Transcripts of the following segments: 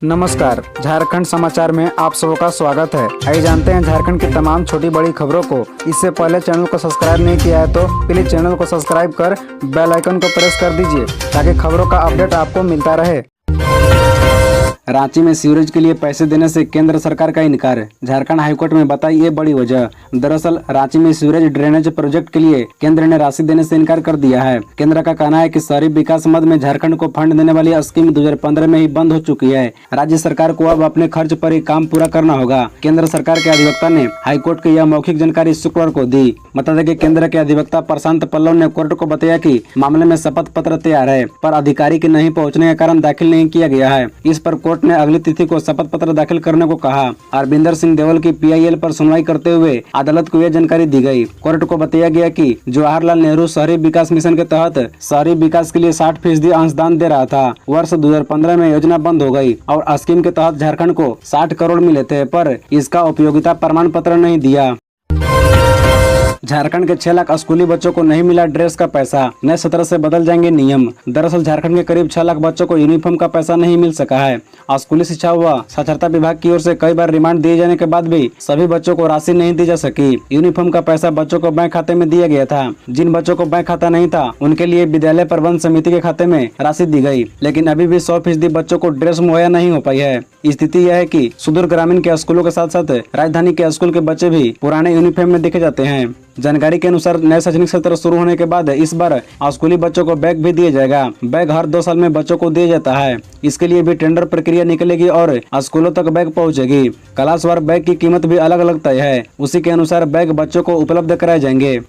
नमस्कार, झारखंड समाचार में आप सबका स्वागत है। आइए जानते हैं झारखंड की तमाम छोटी बड़ी खबरों को। इससे पहले चैनल को सब्सक्राइब नहीं किया है तो प्लीज चैनल को सब्सक्राइब कर बेल आइकन को प्रेस कर दीजिए ताकि खबरों का अपडेट आपको मिलता रहे। रांची में सीवरेज के लिए पैसे देने से केंद्र सरकार का इनकार। झारखंड हाईकोर्ट में बताई ये बड़ी वजह। दरअसल रांची में सीवरेज ड्रेनेज प्रोजेक्ट के लिए केंद्र ने राशि देने से इनकार कर दिया है। केंद्र का कहना है कि शहरी विकास मद में झारखंड को फंड देने वाली स्कीम 2015 में ही बंद हो चुकी है। राज्य सरकार को अब अपने खर्च पर ही काम पूरा करना होगा। केंद्र सरकार के अधिवक्ता ने हाईकोर्ट की यह मौखिक जानकारी शुक्रवार को दी। बता दें कि केंद्र के अधिवक्ता प्रशांत पल्लव ने कोर्ट को बताया कि मामले में शपथ पत्र तैयार है, पर अधिकारी के नहीं पहुँचने के कारण दाखिल नहीं किया गया है। इस पर कोर्ट ने अगली तिथि को शपथ पत्र दाखिल करने को कहा। अरविंदर सिंह देवल की PIL पर सुनवाई करते हुए अदालत को यह जानकारी दी गई। कोर्ट को बताया गया कि जवाहरलाल नेहरू शहरी विकास मिशन के तहत शहरी विकास के लिए 60% अंशदान दे रहा था। वर्ष 2015 में योजना बंद हो गई और स्कीम के तहत झारखंड को 60 करोड़ मिले थे, पर इसका उपयोगिता प्रमाण पत्र नहीं दिया। झारखंड के 6 लाख स्कूली बच्चों को नहीं मिला ड्रेस का पैसा। नए सत्र से बदल जाएंगे नियम। दरअसल झारखंड के करीब 6 लाख बच्चों को यूनिफॉर्म का पैसा नहीं मिल सका है। स्कूली शिक्षा व साक्षरता विभाग की ओर से कई बार रिमांड दिए जाने के बाद भी सभी बच्चों को राशि नहीं दी जा सकी। यूनिफॉर्म का पैसा बच्चों को बैंक खाते में दिया गया था। जिन बच्चों को बैंक खाता नहीं था उनके लिए विद्यालय प्रबंध समिति के खाते में राशि दी गई, लेकिन अभी भी 100% बच्चों को ड्रेस मुहैया नहीं हो पाई है। स्थिति यह है कि सुदूर ग्रामीण के स्कूलों के साथ साथ राजधानी के स्कूल के बच्चे भी पुराने यूनिफॉर्म में देखे जाते हैं। जानकारी के अनुसार नए शैक्षणिक सत्र शुरू होने के बाद इस बार स्कूली बच्चों को बैग भी दिया जाएगा। बैग हर 2 साल में बच्चों को दिया जाता है। इसके लिए भी टेंडर प्रक्रिया निकलेगी और स्कूलों तक बैग पहुंचेगी। क्लासवार बैग की कीमत भी अलग अलग तय है। उसी के अनुसार बैग बच्चों को उपलब्ध कराए जाएंगे।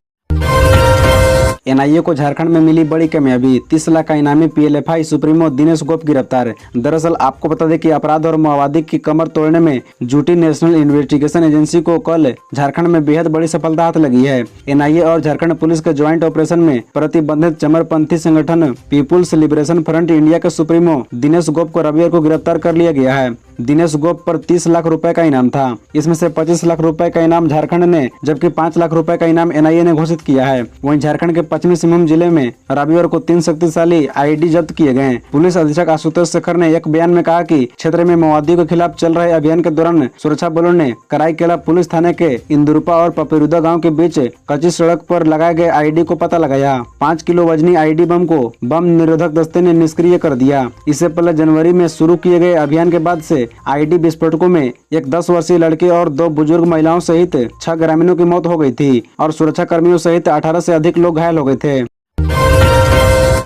NIA को झारखंड में मिली बड़ी कामयाबी। 30 लाख का इनामी PLFI सुप्रीमो दिनेश गोप गिरफ्तार। दरअसल आपको बता दें कि अपराध और माओवादी की कमर तोड़ने में जुटी नेशनल इन्वेस्टिगेशन एजेंसी को कल झारखंड में बेहद बड़ी सफलता हाथ लगी है। NIA और झारखंड पुलिस के ज्वाइंट ऑपरेशन में प्रतिबंधित चमरपंथी संगठन पीपुल्स लिबरेशन फ्रंट इंडिया के सुप्रीमो दिनेश गोप को रविवार को गिरफ्तार कर लिया गया है। दिनेश गोप पर 30 लाख रुपए का इनाम था। इसमें से 25 लाख रुपए का इनाम झारखंड ने, जबकि 5 लाख रुपए का इनाम NIA ने घोषित किया है। वहीं झारखंड के पश्चिमी सिंहभूम जिले में रविवार को 3 शक्तिशाली IED जब्त किए गए। पुलिस अधीक्षक आशुतोष शेखर ने एक बयान में कहा कि क्षेत्र में माओवादियों के खिलाफ चल रहे अभियान के दौरान सुरक्षा बलों ने कराईकेला पुलिस थाने के इंदुरुपा और पपेरुदा गाँव के बीच कच्ची सड़क पर लगाए गए IED को पता लगाया। 5 किलो वजनी IED बम को बम निरोधक दस्ते ने निष्क्रिय कर दिया। इससे पहले जनवरी में शुरू किए गए अभियान के बाद से IED विस्फोटकों में एक 10 वर्षीय लड़के और 2 बुजुर्ग महिलाओं सहित 6 ग्रामीणों की मौत हो गई थी और सुरक्षा कर्मियों सहित 18 से अधिक लोग घायल हो गए थे।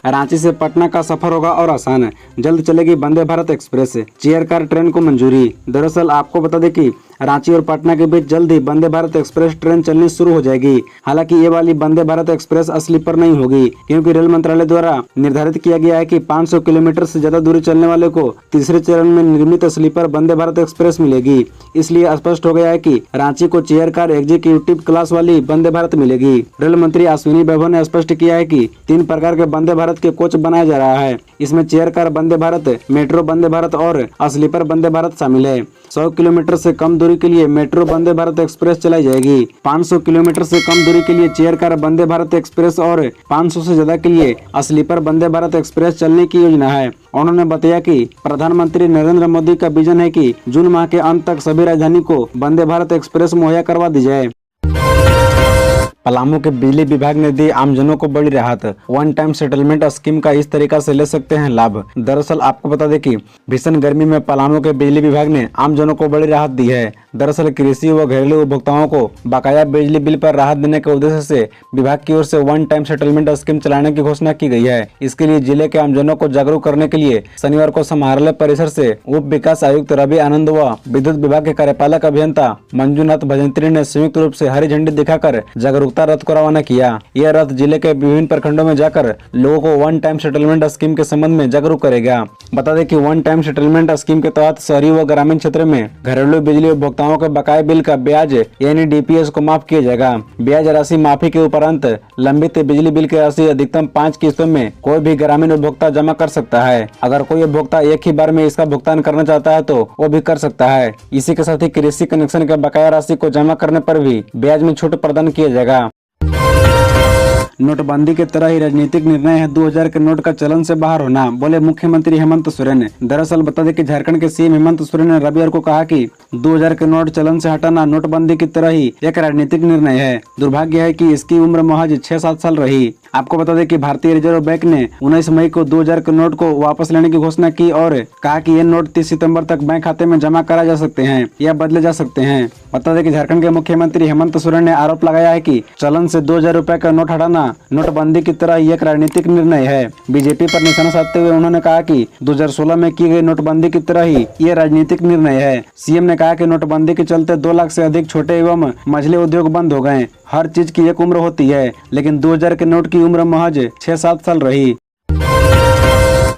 रांची से पटना का सफर होगा और आसान। जल्द चलेगी Vande Bharat express. Chair car train को मंजूरी। दरअसल आपको बता दें कि रांची और पटना के बीच जल्द ही वंदे भारत एक्सप्रेस ट्रेन चलनी शुरू हो जाएगी। हालांकि ये वाली वंदे भारत एक्सप्रेस स्लीपर नहीं होगी, क्योंकि रेल मंत्रालय द्वारा निर्धारित किया गया है कि 500 किलोमीटर से ज्यादा दूरी चलने वाले को तीसरे चरण में निर्मित स्लीपर वंदे भारत एक्सप्रेस मिलेगी। इसलिए स्पष्ट हो गया है कि रांची को चेयर कार एग्जीक्यूटिव क्लास वाली वंदे भारत मिलेगी। रेल मंत्री अश्विनी वैभव ने स्पष्ट किया है कि 3 प्रकार के वंदे भारत के कोच बनाया जा रहा है। इसमें chair car Vande Bharat, metro Vande Bharat और स्लीपर वंदे भारत शामिल है। 100 किलोमीटर से कम दूरी के लिए मेट्रो वंदे भारत एक्सप्रेस चलाई जाएगी। 500 किलोमीटर से कम दूरी के लिए चेयर कार वंदे भारत एक्सप्रेस और 500 से ज्यादा के लिए स्लीपर वंदे भारत एक्सप्रेस चलने की योजना है। उन्होंने बताया कि प्रधानमंत्री नरेंद्र मोदी का विजन है कि जून माह के अंत तक सभी राजधानी को वंदे भारत एक्सप्रेस मुहैया करवा दी जाए। पलामू के बिजली विभाग ने दी आमजनों को बड़ी राहत। 1 टाइम सेटलमेंट स्कीम का इस तरीका से ले सकते हैं लाभ। दरअसल आपको बता दें कि भीषण गर्मी में पलामू के बिजली विभाग ने आमजनों को बड़ी राहत दी है। दरअसल कृषि व घरेलू उपभोक्ताओं को बकाया बिजली बिल पर राहत देने के उद्देश्य से विभाग की ओर से 1 टाइम सेटलमेंट स्कीम चलाने की घोषणा की गई है। इसके लिए जिले के आमजनों को जागरूक करने के लिए शनिवार को समाहरणालय परिसर से उप विकास आयुक्त रवि आनंद व विद्युत विभाग के कार्यपालक अभियंता मंजूनाथ भजंत्री ने संयुक्त रूप से हरी झंडी दिखाकर जागरूकता रथ को रवाना किया। यह रथ जिले के विभिन्न प्रखंडों में जाकर लोगों को 1 टाइम सेटलमेंट स्कीम के संबंध में जागरूक करेगा। बता दें कि 1 टाइम सेटलमेंट स्कीम के तहत शहरी व ग्रामीण क्षेत्र में घरेलू बिजली उपभोक्ताओं के बकाया बिल का ब्याज यानी DPS को माफ किया जाएगा। ब्याज राशि माफी के उपरांत लंबित बिजली बिल की राशि अधिकतम 5 किस्तों में कोई भी ग्रामीण उपभोक्ता जमा कर सकता है। अगर कोई उपभोक्ता एक ही बार में इसका भुगतान करना चाहता है तो वो भी कर सकता है। इसी के साथ ही कृषि कनेक्शन के बकाया राशि को जमा करने पर भी ब्याज में छूट प्रदान किया जाएगा। नोटबंदी की तरह ही राजनीतिक निर्णय है 2000 के नोट का चलन से बाहर होना, बोले मुख्यमंत्री हेमंत सोरेन। दरअसल बता दें कि झारखंड के सीएम हेमंत सोरेन ने रविवार को कहा कि 2000 के नोट चलन से हटाना नोटबंदी की तरह ही एक राजनीतिक निर्णय है। दुर्भाग्य है कि इसकी उम्र महज 6-7 साल रही। आपको बता दें कि भारतीय रिजर्व बैंक ने 19 मई को 2000 के नोट को वापस लेने की घोषणा की और कहा कि ये नोट 30 सितंबर तक बैंक खाते में जमा करा जा सकते हैं या बदले जा सकते हैं। बता दें कि झारखंड के मुख्यमंत्री हेमंत सोरेन ने आरोप लगाया है कि चलन से 2000 रुपए का नोट हटाना नोटबंदी की तरह ही एक राजनीतिक निर्णय है। बीजेपी पर निशाना साधते हुए उन्होंने कहा कि 2016 में की गई नोटबंदी की तरह ही ये राजनीतिक निर्णय है। सीएम ने कहा कि नोटबंदी के चलते 2 लाख से अधिक छोटे एवं मझले उद्योग बंद हो गए। हर चीज की एक उम्र होती है, लेकिन 2000 के नोट की उम्र महज 6-7 साल रही।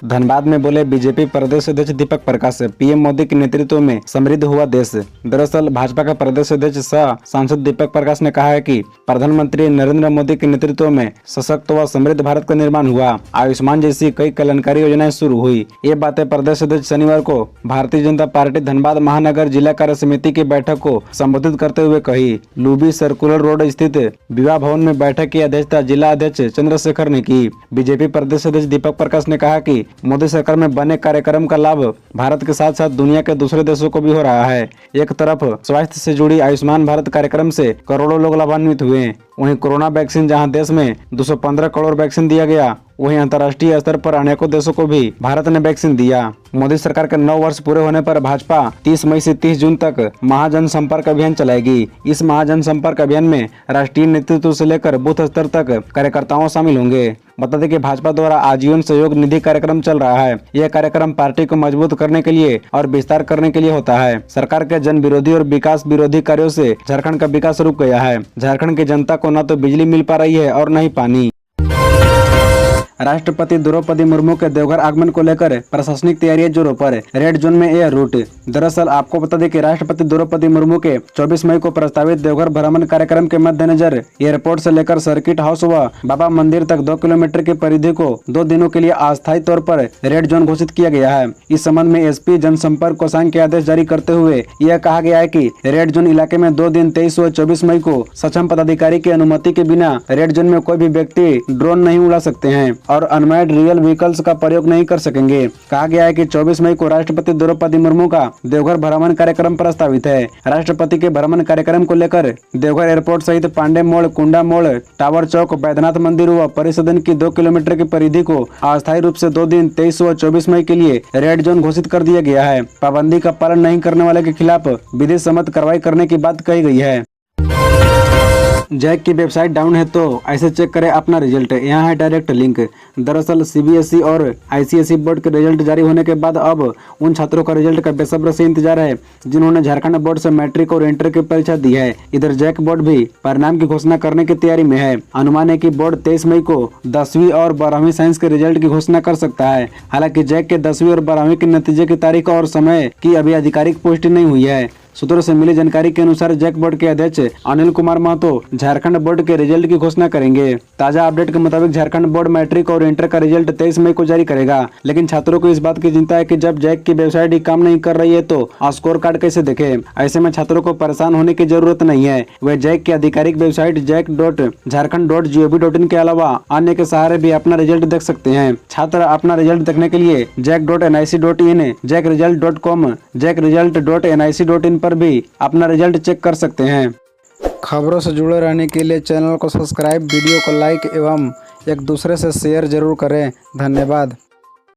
धनबाद में बोले बीजेपी प्रदेश अध्यक्ष दीपक प्रकाश, पीएम मोदी के नेतृत्व में समृद्ध हुआ देश। दरअसल भाजपा का प्रदेश अध्यक्ष सह सांसद दीपक प्रकाश ने कहा है कि प्रधानमंत्री नरेंद्र मोदी के नेतृत्व में सशक्त व समृद्ध भारत का निर्माण हुआ। आयुष्मान जैसी कई कल्याणकारी योजनाएं शुरू हुई। ये बातें प्रदेश अध्यक्ष शनिवार को भारतीय जनता पार्टी धनबाद महानगर जिला कार्य समिति की बैठक को संबोधित करते हुए कही। लूबी सर्कुलर रोड स्थित विवाह भवन में बैठक की अध्यक्षता जिला अध्यक्ष चंद्रशेखर ने की। बीजेपी प्रदेश अध्यक्ष दीपक प्रकाश ने कहा कि मोदी सरकार में बने कार्यक्रम का लाभ भारत के साथ साथ दुनिया के दूसरे देशों को भी हो रहा है। एक तरफ स्वास्थ्य से जुड़ी आयुष्मान भारत कार्यक्रम से करोड़ों लोग लाभान्वित हुए, वहीं कोरोना वैक्सीन जहां देश में 215 करोड़ वैक्सीन दिया गया, वहीं अंतर्राष्ट्रीय स्तर पर अनेकों देशों को भी भारत ने वैक्सीन दिया। मोदी सरकार के 9 वर्ष पूरे होने पर भाजपा 30 मई से 30 जून तक महाजन संपर्क अभियान चलाएगी। इस महाजन संपर्क अभियान में राष्ट्रीय नेतृत्व से लेकर बूथ स्तर तक कार्यकर्ताओं शामिल होंगे। बता दें कि भाजपा द्वारा आजीवन सहयोग निधि कार्यक्रम चल रहा है। यह कार्यक्रम पार्टी को मजबूत करने के लिए और विस्तार करने के लिए होता है। सरकार के जन विरोधी और विकास विरोधी कार्यों से झारखंड का विकास रुक गया है। झारखंड की जनता को न तो बिजली मिल पा रही है और न ही पानी। राष्ट्रपति द्रौपदी मुर्मू के देवघर आगमन को लेकर प्रशासनिक तैयारियां जोरों पर, रेड जोन में एयर रूट। दरअसल आपको बता दें कि राष्ट्रपति द्रौपदी मुर्मू के 24 मई को प्रस्तावित देवघर भ्रमण कार्यक्रम के मद्देनजर एयरपोर्ट से लेकर सर्किट हाउस व बाबा मंदिर तक 2 किलोमीटर की परिधि को 2 दिनों के लिए अस्थायी तौर पर रेड जोन घोषित किया गया है। इस संबंध में एसपी जनसंपर्क कोषांग के आदेश जारी करते हुए यह कहा गया है कि रेड जोन इलाके में 2 दिन 23 व 24 मई को सक्षम पदाधिकारी की अनुमति के बिना रेड जोन में कोई भी व्यक्ति ड्रोन नहीं उड़ा सकते हैं और अनमैड रियल व्हीकल्स का प्रयोग नहीं कर सकेंगे। कहा गया है कि 24 मई को राष्ट्रपति द्रौपदी मुर्मू का देवघर भ्रमण कार्यक्रम प्रस्तावित है। राष्ट्रपति के भ्रमण कार्यक्रम को लेकर देवघर एयरपोर्ट सहित पांडे मोड़, कुंडा मोड़, टावर चौक, बैद्यनाथ मंदिर व परिसदन की 2 किलोमीटर की परिधि को अस्थायी रूप से 2 दिन 23 व 24 मई के लिए रेड जोन घोषित कर दिया गया है। पाबंदी का पालन नहीं करने वाले के खिलाफ विधि सम्मत कार्रवाई करने की बात कही गई है। जैक की वेबसाइट डाउन है तो ऐसे चेक करें अपना रिजल्ट, यहाँ है डायरेक्ट लिंक। दरअसल सीबीएसई और आईसीएसई बोर्ड के रिजल्ट जारी होने के बाद अब उन छात्रों का रिजल्ट का बेसब्री से इंतजार है जिन्होंने झारखंड बोर्ड से मैट्रिक और इंटर की परीक्षा दी है। इधर जैक बोर्ड भी परिणाम की घोषणा करने की तैयारी में है। अनुमान है कि बोर्ड 23 मई को 10वीं और 12वीं साइंस के रिजल्ट की घोषणा कर सकता है। हालांकि जैक के 10वीं और 12वीं के नतीजे की तारीख और समय की अभी आधिकारिक पुष्टि नहीं हुई है। सूत्रों से मिली जानकारी के अनुसार जैक बोर्ड के अध्यक्ष अनिल कुमार महतो झारखंड बोर्ड के रिजल्ट की घोषणा करेंगे। ताजा अपडेट के मुताबिक झारखंड बोर्ड मैट्रिक और इंटर का रिजल्ट 23 मई को जारी करेगा, लेकिन छात्रों को इस बात की चिंता है कि जब जैक की वेबसाइट ही काम नहीं कर रही है तो स्कोर कार्ड कैसे देखें। ऐसे में छात्रों को परेशान होने की जरूरत नहीं है। वे जैक की आधिकारिक वेबसाइट jaic.jharkhand.gov.in के अलावा अन्य के सहारे भी अपना रिजल्ट देख सकते हैं। छात्र अपना रिजल्ट देखने के लिए jaic.nic.in, jaicriजल्ट.com, jaicriजल्ट.nic.in पर भी अपना रिजल्ट चेक कर सकते हैं। खबरों से जुड़े रहने के लिए चैनल को सब्सक्राइब, वीडियो को लाइक एवं एक दूसरे से शेयर जरूर करें। धन्यवाद।